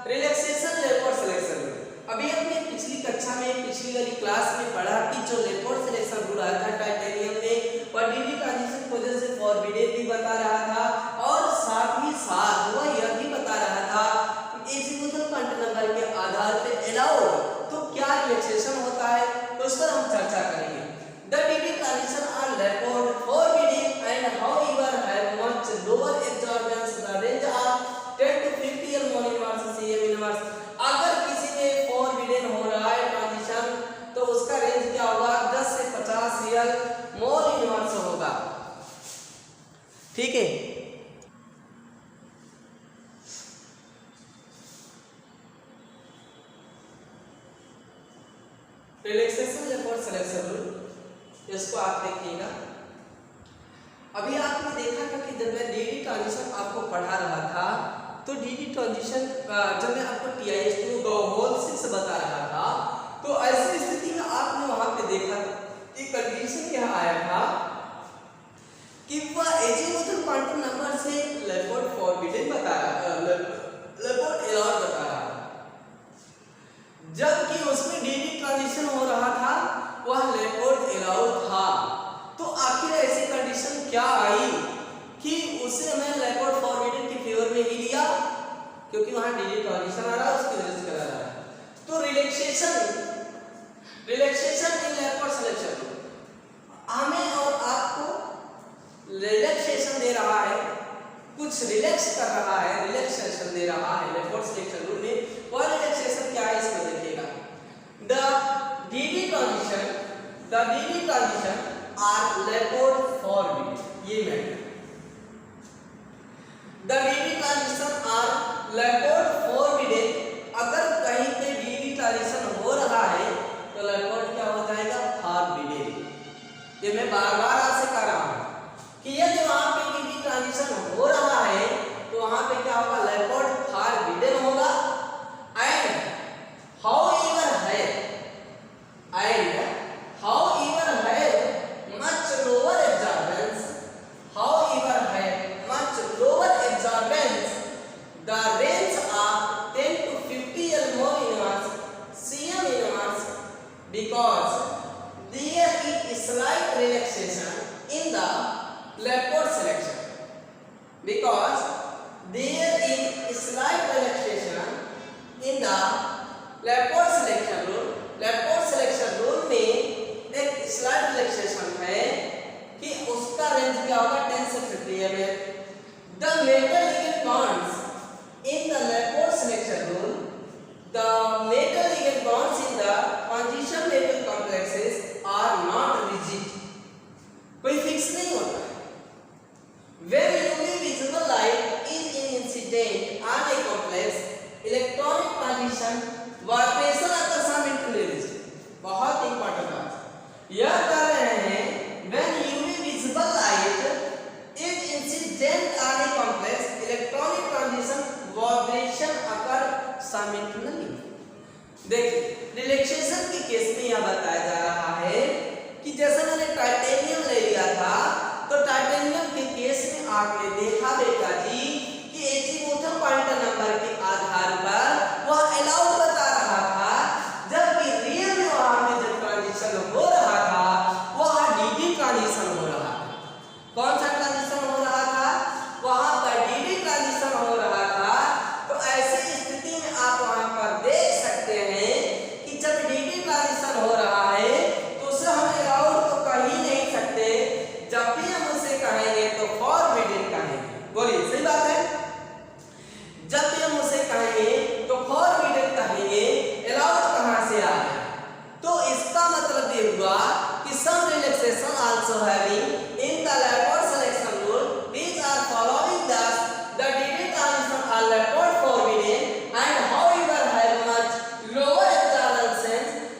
Relaxation लेपोर्ट selection rule. अभी हमने पिछली कक्षा में पिछली वाली क्लास में पढ़ा कि जो लेपोर्ट सिलेक्शन रूल आया था टाइटेनियम में वह डीडी ट्रांजिशन की वजह से फॉरबिडेन भी बता रहा था और साथ ही साथ वह यह भी बता रहा था एजीमुथल क्वांटम नंबर के आधार पर अलाउड तो क्या रिलैक्सेशन होता है तो उस पर हम चर्चा करेंगे। The DD transition are Laporte forbidden and however have much lower absorbance the range of 10 to 50 L mol inverse Cm inverse। अगर किसी में फॉरबिडेन हो रहा है ट्रांजिशन तो उसका रेंज क्या होगा 10 से 50 L मोल इनवर्स होगा। ठीक है, रिलैक्सेशन लेपोर्ट सिलेक्शन रूल इसको आप देखिएगा। अभी आपने देखा था कि जब मैं डीडी ट्रांजिशन आपको पढ़ा रहा था तो डीडी ट्रांजिशन जब मैं आपको TIS2 होल 6 बता रहा था तो ऐसी स्थिति में आपने वहां पे देखा कि कंडीशन यह आया था कि वह एजीमुथल क्वांटम नंबर से लेपोर्ट फॉरबिडेन बता रहा लेपोर्ट अलाउड बता रहा जबकि उसमें डीडी ट्रांजिशन हो रहा था वह लेपोर्ट अलाउड था। तो आखिर ऐसी कंडीशन क्या आई कि उसे हमें लेपोर्ट फॉरबिडेन के फेवर में ही लिया क्योंकि वहां डीडी ट्रांजिशन आ रहा है उसकी वजह से करा रहा है। तो रिलैक्सेशन इन लेपोर्ट सिलेक्शन हमें और आपको रिलैक्सेशन दे रहा है, कुछ रिलैक्स कर रहा है, रिलैक्सेशन दे रहा है लेपोर्ट सिलेक्शन रूल में। वह रिलैक्सेशन क्या है इसको देखिएगा। The DD transition are Laporte forbidden, ये matter the DD transition are Laporte forbidden. अगर कहीं पे डीडी ट्रांजिशन हो रहा है तो लेपोर्ट क्या हो जाएगा फॉरबिडेन। ये मैं बार-बार आपसे कह रहा हूं कि यदि वहां पे डीडी ट्रांजिशन हो रहा है तो वहां पे क्या होगा लेपोर्ट फॉरबिडेन होगा। एंड हाउएवर है much lower absorbance, the range of 10 to 50 L mol inverse Cm inverse because there is slight relaxation in the lepoard selection rule। Laporte selection rule में एक स्लाइड रिलैक्सेशन है कि उसका रेंज क्या होगा 10 से 50 ml। The metal ligand bonds in the Laporte selection rule, the metal ligand bonds in the transition metal complexes are not rigid, कोई fix नहीं होता है। When UV visible light is incident on a complex, electronic transition vibration आकर्षण intelligence बहुत important बात यह कर रहे हैं। When UV visible light is incident on a complex, electronic transition vibration occur simultaneously। देखिए रिलैक्सेशन के केस में यह बताया जा रहा है कि जैसे मैंने टाइटेनियम ले लिया था तो टाइटेनियम के केस में आपने देखा बेटा जी कि एजीमुथल क्वांटम नंबर के आधार पर वह अलाउड बता रहा था जबकि रियल में वहां में जब ट्रांजिशन हो रहा था वह डीडी ट्रांजिशन हो रहा था। कौन सा ट्रांजिशन हो रहा था? वहां पर डीडी ट्रांजिशन हो रहा था। तो ऐसी स्थिति में आप वहां पर देख सकते हैं कि जब डीडी ट्रांजिशन हो रहा है तो उसे हम अलाउड तो कह ही नहीं सकते, जब भी हम उसे कहेंगे तो फॉरबिडेन कहेंगे। बोलिए सही बात है। जब भी हम उसे कहेंगे तो फॉरबिडेन कहेंगे, अलाउड कहां से आ गया? तो इसका मतलब ये हुआ कि some relaxation also having in the Laporte selection rule these are following thus the DD transition are lepoard forbidden and however have much lower absorbance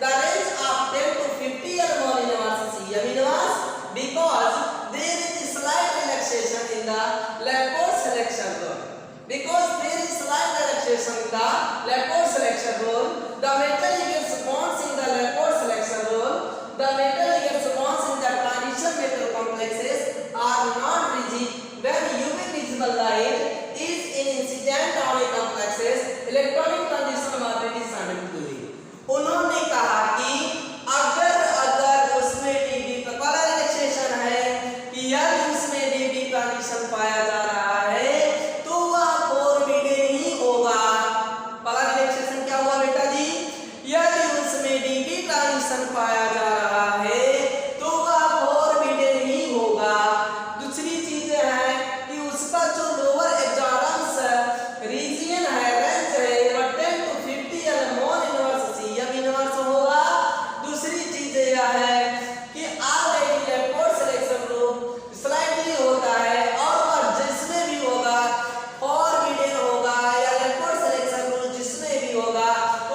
the range of 10 to 50 L mol inverse Cm inverse because there is slight relaxation in the lepoard selection rule। Because there is slight relaxation in the lepoard selection rule, the metal ligands bonds in the lepoard selection rule, the metal ligands bonds in the transition metal complexes are not rigid when UV visible light is in incident on a complexes, electronic transition पाया जा रहा है तो वह forbidden ही होगा। पहला relaxation क्या हुआ बेटा जी, यदि उसमें डीडी ट्रांजिशन पाया जा रहा है तो वह फोरबिडन ही होगा। दूसरी चीज है कि उसका जो लोअर एक्सोडर्म्स रीजन है, रेंज है, वह 10 to 50 more inverse CM inverse होगा। दूसरी चीज यह है कि ऑलरेडी लेपोर्ट सिलेक्शन रूम स्लाइटली होता है और वह जिसमें भी होगा फोरबिडन होगा या लेपोर्ट सिलेक्शन रूम जिसमें भी होगा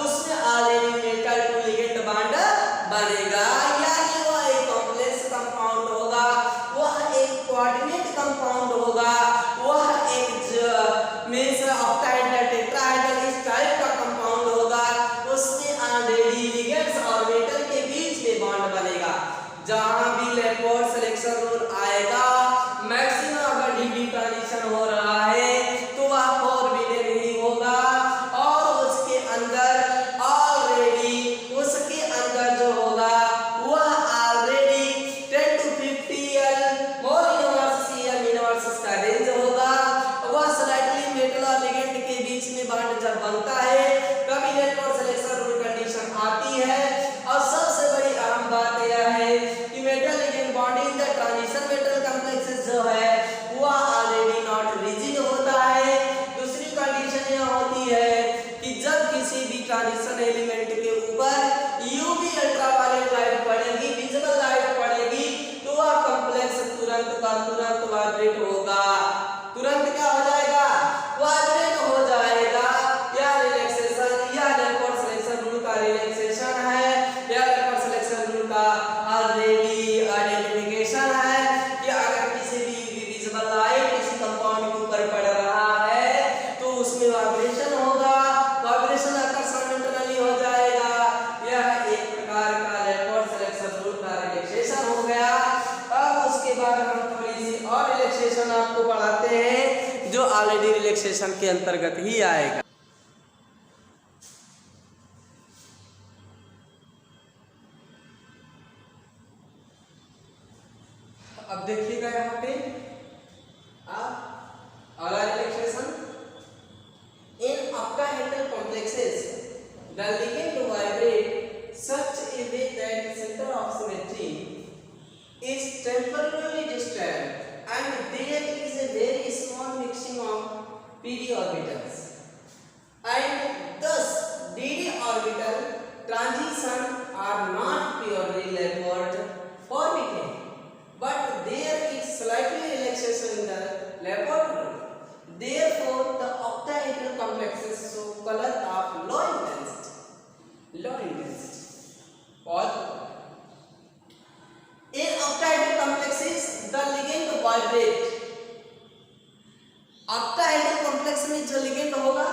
उसमें already metal to ligand bond बनेगा, यानी वह एक कॉम्प्लेक्स कंपाउंड होगा, वह एक कोऑर्डिनेट कंपाउंड होगा, वह एक मींस ऑक्टाहेड्रल टेट्राहेड्रल इस टाइप का कंपाउंड होगा। उसमें ऑलरेडी लिगेंड्स और मेटल के बीच में बॉन्ड बनेगा। जहां भी लेपोर्ट सिलेक्शन रूल आएगा मैक्सिमम अगर डीडी ट्रांजिशन हो रहा है तो वह फोरबिडन ही होगा और उसके अंदर जो होगा वह already 10 to 50 more inverse CM inverse का रेंज होगा। वह स्लाइटली मेटल और लिगेंड के बीच में बॉन्ड जब बनता है तभी लेपोर्ट सिलेक्शन रूल कंडीशन आती है। और सबसे बड़ी अहम बात यह है कि metal ligand bond in the transition metal complexes जो है वह ऑलरेडी नॉट रिजिड होता है। दूसरी कंडीशन यह होती है कि जब किसी भी ट्रांजिशन एलिमेंट के ऊपर यूवी अल्ट्रावायलेट लाइट पड़ेगी, विजिबल लाइट पड़ेगी तो वह कॉम्प्लेक्स तुरंत का तुरंत वाइब्रेट होगा। तुरंत क्या हो जाएगा, वाइब्रेट हो जाएगा। या रिलैक्सेशन या लेपोर्ट सिलेक्शन रूल का रिलैक्सेशन है या लेपोर्ट सिलेक्शन रूल का ऑलरेडी आइडेंटिफिकेशन है कि अगर किसी भी विजिबल लाइट किसी कंपाउंड के ऊपर पड़ रहा है तो उसमें वाइब्रेशन होगा, वाइब्रेशन आकर्षण इंटरनली हो जाएगा। यह एक प्रकार का लेपोर्ट सिलेक्शन रूल का रिलैक्सेशन हो गया। अब उसके बाद हम थोड़ी सी और रिलैक्सेशन आपको पढ़ाते हैं जो ऑलरेडी रिलैक्सेशन के अंतर्गत ही आएगा। अब देखिएगा यहाँ पे अगला relaxation in octahedral complexes the ligand vibrate such A way that centre of symmetry is temporarily disturbed and there is a very small mixing of pd orbitals and thus dd orbital transition are not purely leopard forbidden but there is slightly relaxation in the leopard rule. Therefore the octahedral complexes show color of low intensity or in octahedral complexes the ligand vibrate। octahedral complex में जो ligand होगा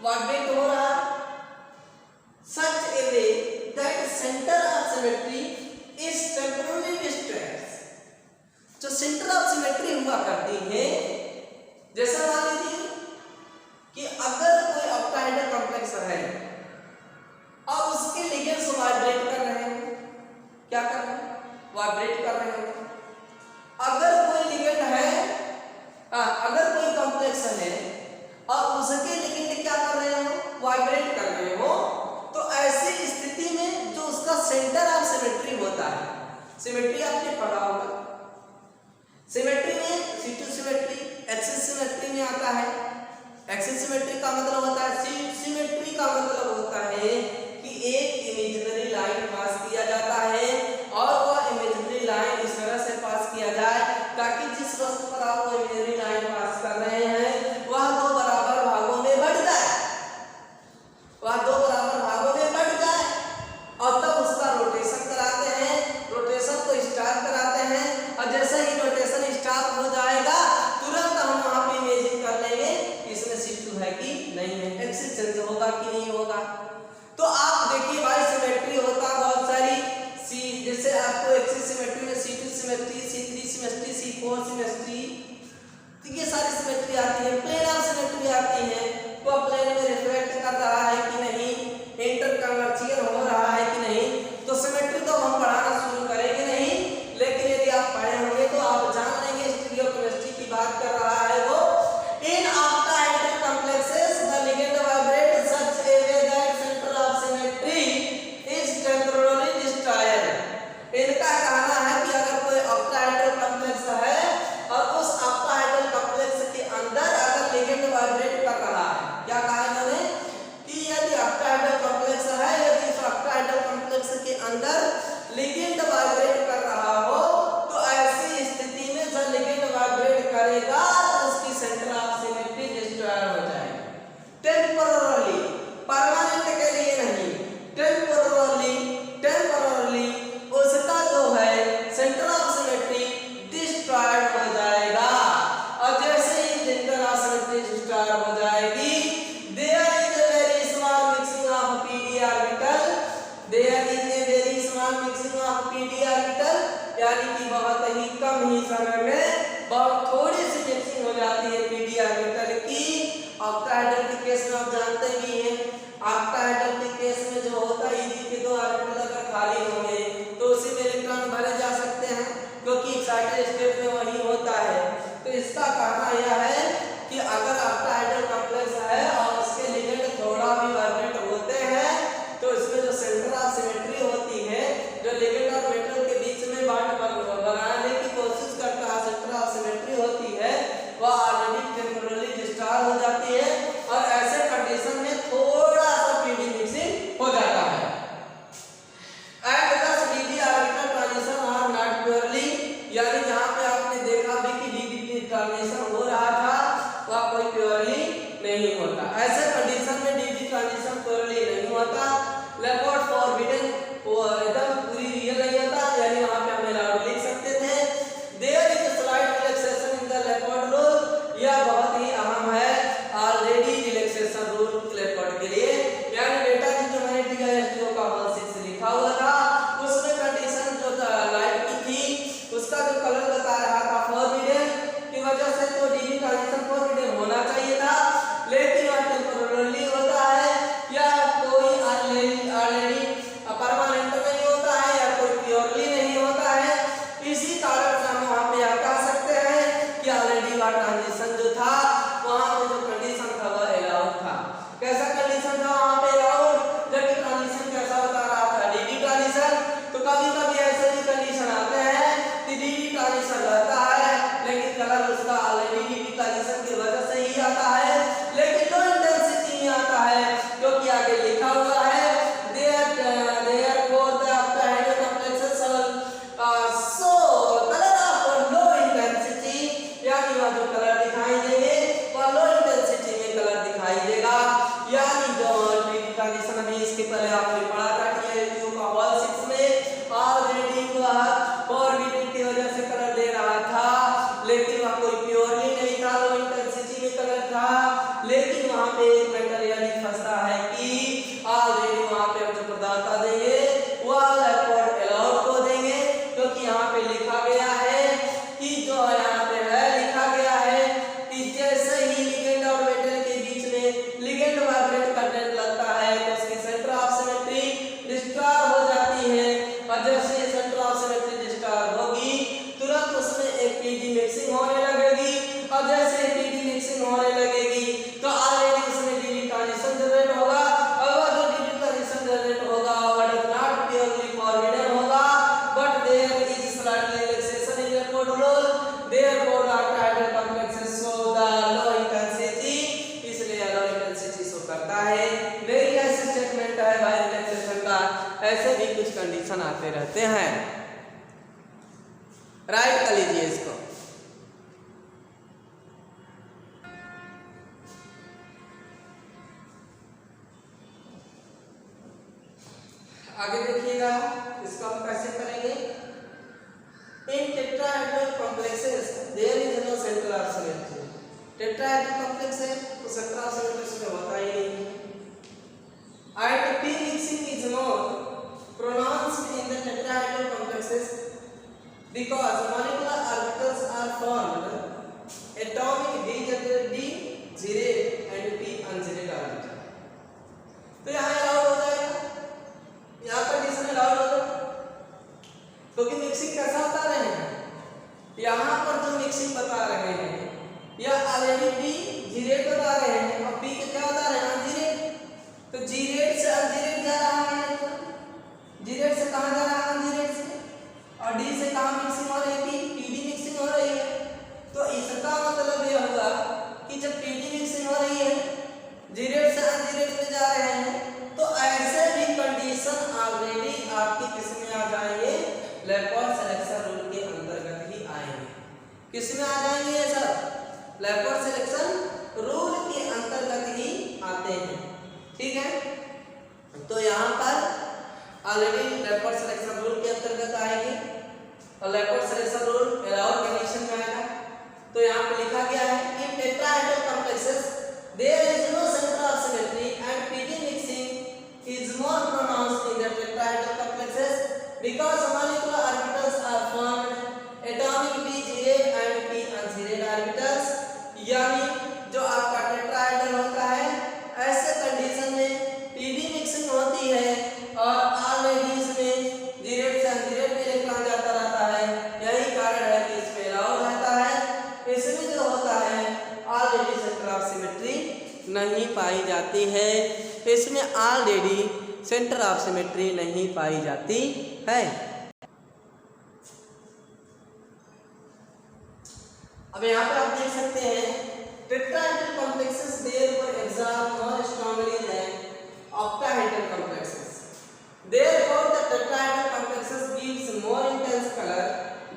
vibrate हो रहा such a way that center of symmetry is temporarily disturbed। जो centre of symmetry हुआ करती है, जैसा मान लीजिए कि अगर कोई ऑक्टाहेड्रल कॉम्प्लेक्स है और उसके लिगेंड्स वाइब्रेट कर रहे हैं, क्या कर रहे हैं, वाइब्रेट कर रहे हो। अगर कोई लिगेंड है अगर कोई कॉम्प्लेक्स है और उसके लिगेंड क्या कर रहे हो, वाइब्रेट कर रहे हो, तो ऐसी स्थिति में जो उसका सेंटर ऑफ सिमेट्री होता है, सिमेट्री आपने पढ़ा होगा, सिमेट्री में C2 सिमेट्री एक्सिस सिमेट्री में आता है। एक्सिस सिमेट्री का मतलब होता है सिमेट्री का मतलब होता है कि एक इमेजिनरी लाइन पास किया जाता है और वह इमेजिनरी लाइन इस तरह से पास किया जाए ताकि जिस वस्तु पर आप वो इमेजिनरी लाइन पास कर रहे हैं वह दो बराबर भागों में बढ़ जाए, वह दो बराबर भागों में बढ़ जाए और तब उसका रोटेशन कराते हैं, रोटेशन को स्टार्ट कराते हैं और जैसे ही रोटेशन स्टार्ट हो जाएगा तुरंत हम वहां पे इमेजिन कर लेंगे इसमें C2 है कि नहीं है, एक्सिस चेंज होगा कि नहीं होगा। तो आप देखिए भाई सिमेट्री होता बहुत सारी जैसे आपको एक्सिस सिमेट्री में C2 symmetry, C3 symmetry, C4 symmetry, करेगा तो उसकी सेंटर ऑफ सिमेट्री डिस्ट्रॉय हो जाएगी। टेम्पररी, परमानेंट के लिए नहीं, टेम्पररी उसका जो है सेंटर ऑफ सिमेट्री डिस्ट्रॉयड हो जाएगा। और जैसे ही सेंटर ऑफ सिमेट्री डिस्ट्रॉय हो जाएगी, there is a very small mixing of PD orbital, there is a very small mixing of PD orbital, यानी कि बहुत ही कम ही समय में बहुत थोड़ी सी मिक्सिंग हो जाती है पीडी ऑर्बिटल की। ऑक्टाहेड्रल के केस में आप जानते भी हैं, ऑक्टाहेड्रल के केस में जो होता है ईडी के दो ऑर्बिटल अगर खाली होंगे तो उसी में इलेक्ट्रॉन भरे जा सकते हैं, क्योंकि एक्साइटेड स्टेट में वही होता है। तो इसका कहना यह है कि अगर ऑक्टाहेड्रल कॉम्प्लेक्स है और उसके लिगेंड थोड़ा भी वाइब्रेट होते हैं तो इसमें जो सेंटर ऑफ सिमेट्री होती है, जो लिगेंड और मेटल के बीच में बॉन्ड बनाने की कोशिश करता है, सेंटर ऑफ सिमेट्री होती है, वह ऑलरेडी टेम्पररी डिस्चार्ज हो जाती है और ऐसे कंडीशन में थोड़ा सा पीडी मिक्सिंग हो जाता है। And thus DD orbital transition are not purely, यानी जहां पे आपने देखा भी कि डीडी ट्रांजिशन हो रहा था वह कोई प्योरली नहीं होता। ऐसे कंडीशन में डीडी ट्रांजिशन प्योरली नहीं होता। लेपोर्ट फॉरबिडन एकदम पूरी रियल नहीं होता, यानी वहां पे हम अलाउड लिख सकते थे। There is a slight relaxation in the Laporte rule, यह बहुत ही अहम है ऑलरेडी रिलैक्सेशन रूल लेपोर्ट के लिए। यानी बेटा जी जो मैंने टीआईएसटीओ का 16 लिखा हुआ था उसमें कंडीशन जो लाइट की थी उसका जो कलर बता रहा था फॉरबिडन की वजह से, तो डीडी ट्रांजिशन फॉरबिडन होना चाहिए था, लेकिन वह टेम्पररी होता है या कोई ऑलरेडी परमानेंट नहीं होता है या कोई प्योरली नहीं होता है। इसी कारण से हम वहां पे यह कह सकते हैं कि ऑलरेडी वह ट्रांजिशन जो था वहां पे जो कंडीशन था वह अलाउड था। कैसा कंडीशन था वहां पे अलाउड, जबकि ट्रांजिशन कैसा बता रहा था डीडी ट्रांजिशन। तो कभी कभी ऐसे भी कंडीशन आते हैं कि डीडी ट्रांजिशन रहता है लेकिन कलर उसका ऑलरेडी डीडी ट्रांजिशन की वजह से ही आता है, लेकिन लो इंटेंसिटी में आता है, क्योंकि आगे लिखा हुआ है therefore the octahedral complexes so colour of low intensity, यानी वह जो कलर दिखाई देंगे वह लो इंटेंसिटी में कलर दिखाई देगा। यानी जो डीडी ट्रांजिशन अभी इसके पहले आपने पढ़ा था टीआईएसटीओ का 16 में, ऑलरेडी वह फॉरबिडन की वजह से कलर दे रहा था, लेकिन वह कोई प्योरली नहीं था, लो इंटेंसिटी में कलर था। लेकिन वहां पे एक मैटर यानी फंसता है कि ऑलरेडी वहां पे हम जो प्रदाता देंगे वह लेपोर्ट अलाउड को देंगे, क्योंकि यहाँ पे लिखा गया है कि जो यहाँ पे है लिखा गया है कि जैसे ही लिगेंड और मेटल के बीच में लिगेंड वाइब्रेट करने लगता है तो उसकी सेंटर ऑफ सिमेट्री डिस्ट्रॉय हो जाती है, और जैसे ही सेंटर ऑफ सिमेट्री डिस्ट्रॉय होगी तुरंत उसमें एक पीडी मिक्सिंग होने लगेगी, और जैसे ही पीडी मिक्सिंग होने लगेगी तो ऑलरेडी उसमें डीडी ट्रांजिशन जनरेट होगा, और वह जो डीडी ट्रांजिशन जनरेट होगा वह डज नॉट प्योरली फॉरबिडन होगा, but there is slight relaxation in Laporte rule, therefore the octahedral complexes show the low intensity, इसलिए लो इंटेंसिटी शो करता है। मेरी ऐसी स्टेटमेंट है भाई रिलैक्सेशन का, ऐसे भी कुछ कंडीशन आते रहते हैं। राइट कर लीजिए इसको। आगे देखिएगा इसको हम कैसे करेंगे। In tetrahedral complexes there is no centre of symmetry, tetrahedral complex है तो सेंटर ऑफ सिमेट्री इसमें होता ही नहीं। And P mixing is more pronounced in the tetrahedral complexes because molecular orbitals are formed atomic D gerade and p ungerade orbital, तो यहाँ allowed हो जाएगा, यहाँ कंडीशन अलाउड हो जाएगा, क्योंकि मिक्सिंग कैसा बता रहे हैं, यहाँ पर जो मिक्सिंग बता रहे हैं यह ऑलरेडी डी जीरेट बता रहे हैं और पी क्या बता रहे हैं अनजीरेट, तो जीरेट से अनजीरेट जा रहा है, जीरेट से कहाँ जा रहा है अनजीरेट से, और डी से कहाँ मिक्सिंग हो रही है, पीडी मिक्सिंग हो रही है। तो इसका मतलब यह हुआ कि जब पीडी मिक्सिंग हो रही है जीरेट से अनजीरेट में जा रहे हैं, तो ऐसे भी कंडीशन ऑलरेडी आपकी किस में आ जाएंगे, लेपोर्ट सिलेक्शन रूल के अंतर्गत ही आएंगे। किस में आ जाएंगे ये सब, लेपर्ड सिलेक्शन रूल के अंतर्गत ही आते हैं। ठीक है, तो यहाँ पर ऑलरेडी लेपर्ड सिलेक्शन रूल के अंतर्गत आएगी और Laporte selection rule allowed condition में आएगा। तो यहाँ पे लिखा गया है in tetrahedral complexes there is no centre of symmetry and PD mixing is more pronounced in the tetrahedral complexes because molecular orbitals are formed atomically zeroed and p unzeroed orbitals। यानी जो आपका टेट्राहेड्रल होता है ऐसे condition में PD mixing होती है और ऑलरेडी इसमें जीरेड से अनजीरेड में इलेक्ट्रॉन जाता रहता है। यही कारण है कि इसमें अलाउ रहता है। इसमें जो होता है ऑलरेडी सेंटर ऑफ सिमेट्री नहीं पाई जाती है, इसमें ऑलरेडी सेंटर ऑफ सिमेट्री नहीं पाई जाती है। अब यहाँ पे आप देख सकते हैं tetrahedral complexes therefore absorb more strongly than octahedral complexes। Therefore, the tetrahedral complexes gives more intense color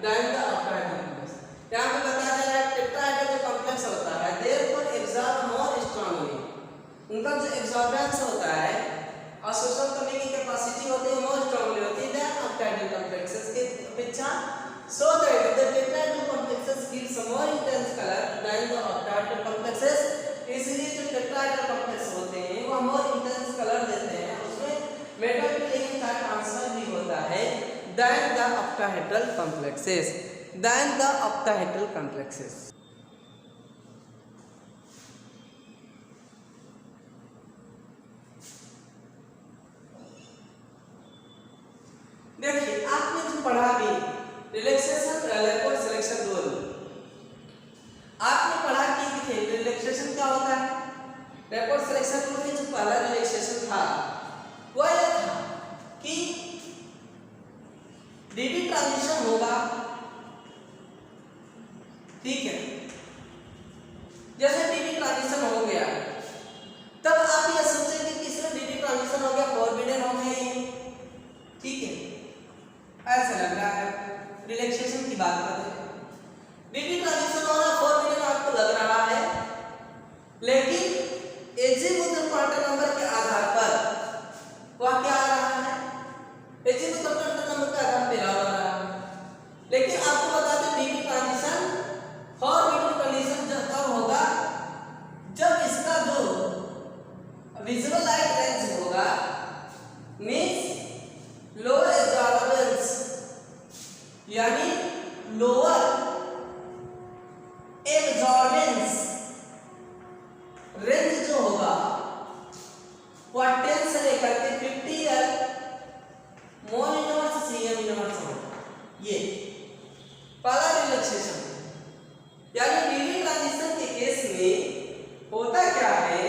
than the octahedral complexes। यहाँ पे बताया जा रहा है टेट्राहेड्रल जो कॉम्प्लेक्स होता है therefore absorb more strongly, उनका जो एब्जॉर्बेंस होता है अवशोषण करने की कैपेसिटी होती है more strongly होती है than octahedral complexes के अपेक्षा। So that the tetrahedral complexes gives more intense color than the octahedral complexes। इसलिए जो टेट्राहेड्रल कॉम्प्लेक्स होते हैं वो मोर इंटेंस कलर देते हैं, उसमें मेटल के लेकिन का ट्रांसफर भी होता है than the octahedral complexes, than the octahedral complexes. देखिए आपने जो पढ़ा भी रिलैक्सेशन लेपर्ड सिलेक्शन रूल, आपने पढ़ा कि देखिए रिलैक्सेशन क्या होता है। लेपर्ड सिलेक्शन रूल में जो पहला रिलैक्सेशन था वो यह था कि डीडी ट्रांजिशन होगा। ठीक है, जैसे डीडी ट्रांजिशन हो गया तब आप ये सोचेंगे कि इसमें डीडी ट्रांजिशन हो गया फॉरबिडन हो गया ये। ठीक है, ऐसा लग रहा है रिलैक्सेशन की बात करते हैं। डीडी ट्रांजिशन होना फॉरबिडन आपको लग रहा है, लेकिन एजीमुथ क्वांटम नंबर के आधार पर वह क्या आ रहा है, एजीमुथ क्वांटम नंबर के आधार पर आ रहा है। लेकिन आपको बता दें डीडी ट्रांजिशन फॉरबिडन कंडीशन जब तब होगा जब इसका जो विजुअल लाइट रेंज होगा मींस लोअर एब्जॉर्बेंस यानी लोअर एब्जॉर्बेंस रेंज जो होगा वह 10 से लेकर के 50 मोल इनवर्स सीएम इनवर्स होगा। ये पहला रिलैक्सेशन यानी डीडी ट्रांजिशन के केस में होता क्या है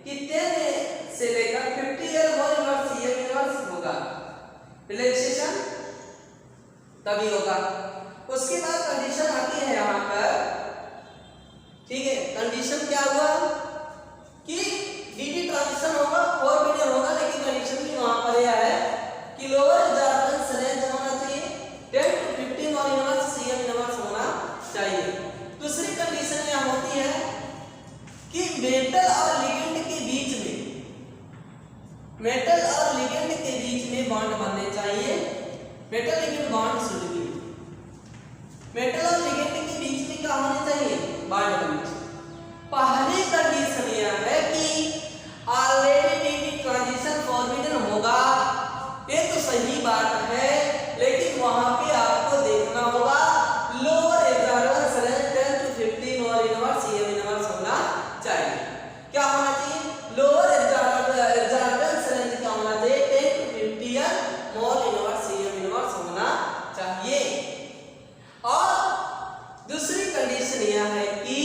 कि 10 से लेकर 50 मोल इनवर्स सीएम इनवर्स होगा, रिलैक्सेशन तभी होगा। उसके बाद कंडीशन आती है यहाँ पर। ठीक है, कंडीशन क्या हुआ कि डीडी ट्रांजिशन होगा फॉरबिडन होगा, लेकिन कंडीशन भी वहां पर यह है कि लोअर एब्जॉर्बेंस रेंज होना चाहिए 10 to 50 mole inverse CM inverse होना चाहिए। दूसरी कंडीशन यह होती है कि मेटल और लिगेंड के बीच में, मेटल और लिगेंड के बीच में बॉन्ड बनने चाहिए। Metal ligand bond should be, metal और लिगेंड के बीच में क्या होना चाहिए, बॉन्ड बनना चाहिए। पहली कंडीशन यह है कि ऑलरेडी डीडी ट्रांजिशन फॉरबिडन होगा, ये तो सही बात है, लेकिन वहां पे आपको देखना होगा lower absorbance range 10 to 50 mole inverse CM inverse होना चाहिए। क्या होना चाहिए, लोअर एब्जॉर्बेंस रेंज क्या होना चाहिए 10 to 50 mole inverse CM inverse होना चाहिए। और दूसरी कंडीशन यह है कि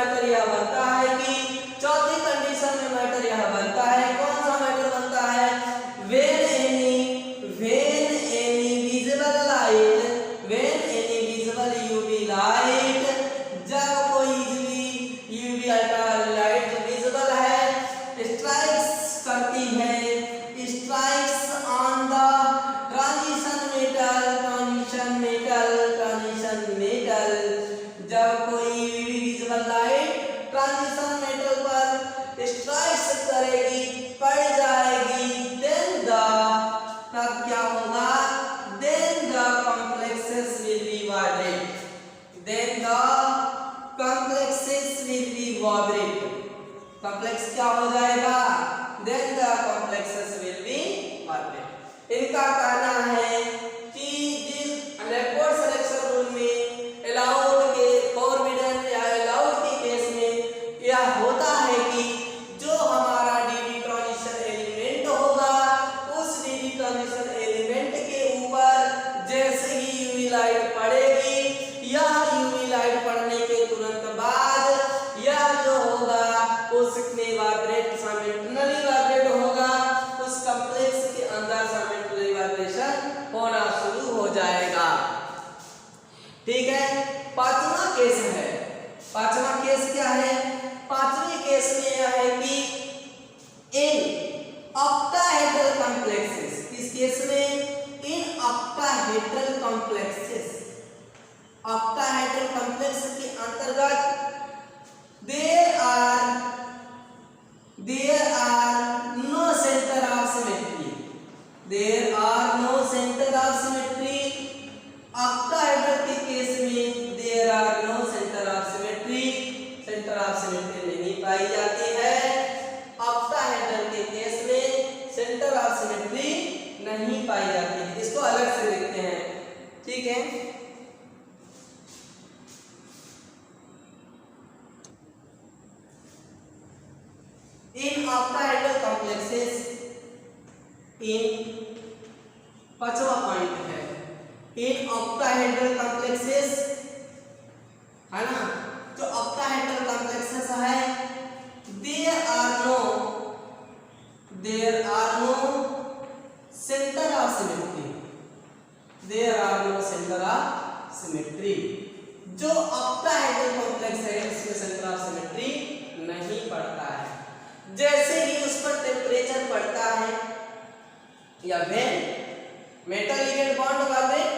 मैटर यह बनता है कि चौथी कंडीशन में मैटर यह बनता है, कौन सा मैटर बनता है, when any visible UV light, जब कोई यूवी अल्ट्रा लाइट जो विजिबल है स्ट्राइक्स करती है, strikes on the transition metal, जब कोई विजिबल लाइट ट्रांजिशन मेटल पर स्ट्राइक्स करेगी, पड़ जाएगी, देन द तब क्या होगा, then the complexes will be vibrate, then the complexes will be vibrate, complex क्या हो जाएगा, then the complexes will be vibrate. इनका कहना है कि जिस रेकॉर्ड सिलेक्शन रूल में अलाउड के फॉरबिडन या अलाउड के केस में यह होता है कि जो हमारा डीडी ट्रांजिशन एलिमेंट होगा, उस डीडी ट्रांजिशन एलिमेंट के ऊपर जैसे ही यूवी लाइट पड़ेगी, यह यूवी लाइट पड़ने के तुरंत बाद यह जो होगा उसमें वाइब्रेट साइमल्टेनियसली वाइब्रेट होगा, उस कॉम्प्लेक्स के अंदर साइमल्टेनियसली वाइब्रेशन होना शुरू हो जाएगा। ठीक है, पांचवा केस है, पांचवा केस क्या है, पांचवें केस में यह है कि इन ऑक्टाहेड्रल कॉम्प्लेक्सेस, किस केस में, in octahedral complexes, octahedral complex के अंतर्गत there are no centre of symmetry, there are no centre of symmetry, octahedral के केस में there are no centre of symmetry, centre of symmetry नहीं पाई जाती है, ऑक्टाहेड्रल के केस में सेंटर ऑफ सिमेट्री नहीं पाई जाती है, इसको अलग से लिखते हैं। ठीक है, इन ऑक्टाहेड्रल कॉम्प्लेक्सेस, इन पांचवा पॉइंट है, इन ऑक्टाहेड्रल कॉम्प्लेक्सेस है ना, जो ऑक्टाहेड्रल कॉम्प्लेक्सेस है, there are no centre of symmetry, there are no centre of symmetry, जो ऑक्टाहेड्रल कॉम्प्लेक्स है इसमें सेंटर ऑफ सिमेट्री नहीं पड़ता है। जैसे ही उस पर टेम्परेचर पड़ता है या when metal ligand bond vibrate,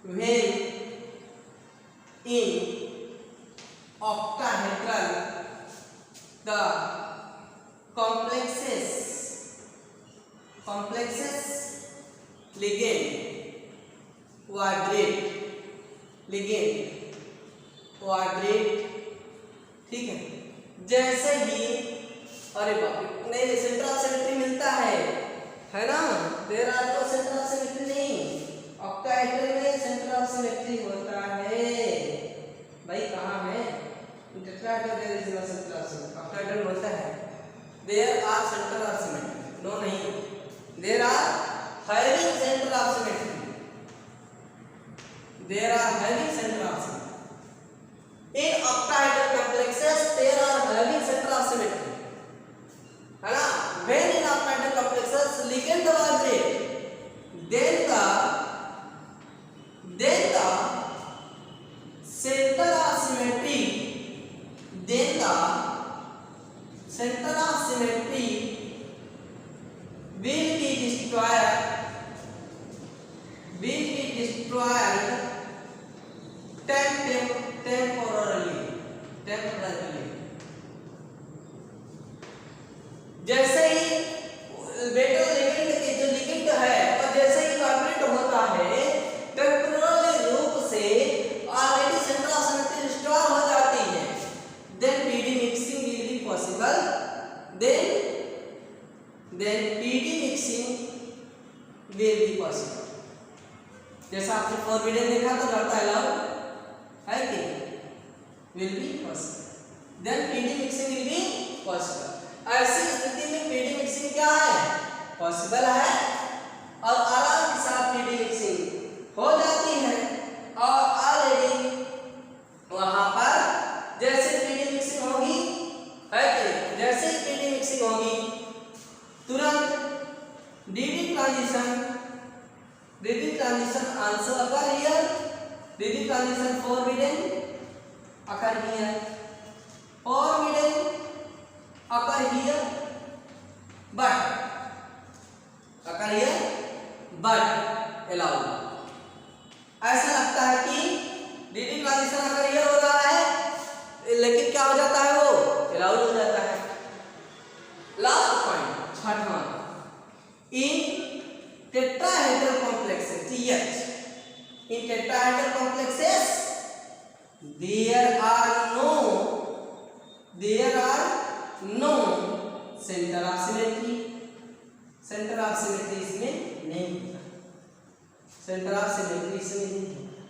when in octahedral the complexes ligand vibrate, ठीक है, जैसे ही अरे बाप रे, नहीं सेंटर ऑफ सिमेट्री मिलता है ना, there are no centre of symmetry नहीं, ऑक्टाहेड्रल में सेंटर ऑफ सिमेट्री होता है भाई, कहाँ है, tetrahedral there is no centre of symmetry, octahedral होता है there are centre of symmetry, no नहीं, there are having centre of symmetry, there are having centre of symmetry, in octahedral complexes there are having centre of symmetry, है ना, when in octahedral complexes ligand vibrate, then the center of symmetry, then the center of symmetry will be destroyed temporarily, जैसे ही metal ligand के जो ligand है और जैसे ही vibrate होता है, टेम्पोररी रूप से already centre of symmetry restore हो जाती है, then PD mixing will be possible, then PD mixing will be possible. जैसा आपने फॉरबिडन देखा तो करता है अलाउड है कि will be possible, then PD mixing will be possible. ऐसी स्थिति में पीडी मिक्सिंग क्या है, पॉसिबल है और आराम के साथ पीडी मिक्सिंग हो जाती है, और ऑलरेडी वहां पर जैसे transition also occur here. Did the transition forbidden occur here? Forbidden occur here, but allowed. ऐसा लगता है कि डीडी ट्रांजिशन अगर ये हो रहा है, लेकिन क्या हो जाता है, वो अलाउड हो जाता है। लास्ट पॉइंट, छठवां, इन tetrahedral complexes TH, in tetrahedral complexes there are no center of symmetry इसमें नहीं होता, center of symmetry इसमें नहीं होता,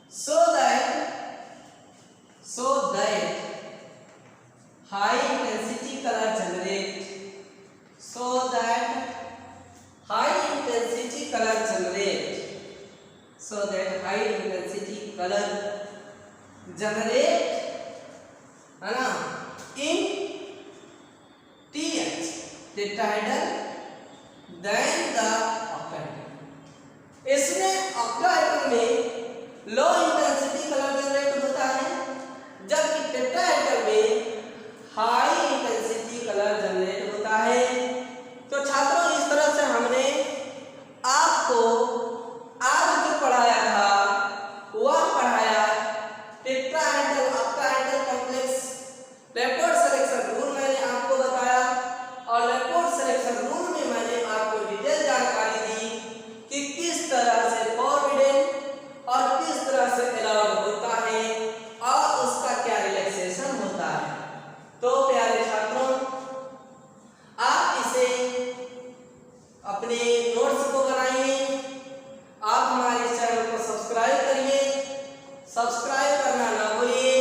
so that high intensity color generate है ना in TH tetrahedral than the octahedral। इसमें octahedral में लो इंटेंसिटी कलर जनरेट होता है, जबकि टेट्राहेड्रल में हाई इंटेंसिटी कलर जनरेट होता है। तो छात्रों, इस तरह से हमने आपको आज जो पढ़ाया था वह पढ़ाया tetrahedral octahedral complex leopard selection rule मैंने आपको बताया, और लेपर्ड सिलेक्शन रूल में मैंने आपको डिटेल जानकारी दी कि किस तरह से फॉरबिडन और किस तरह से अलाउड होता है और उसका क्या रिलैक्सेशन होता है। तो प्यारे छात्रों, आप इसे अपने नोट्स को बनाइए, आप हमारे चैनल को सब्सक्राइब करिए, सब्सक्राइब करना ना भूलिए।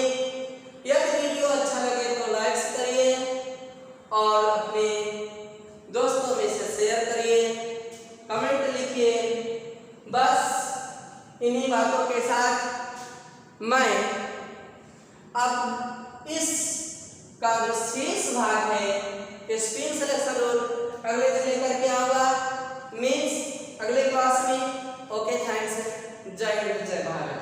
यदि वीडियो अच्छा लगे तो लाइक करिए और अपने दोस्तों में से शेयर करिए, कमेंट लिखिए। बस इन्हीं बातों के साथ मैं अब इस का जो शेष भाग है स्पिन सिलेक्शन रूल अगले दिन लेकर के आऊंगा, मीन्स अगले क्लास में। ओके, थैंक्स, जय हिंद, जय भारत।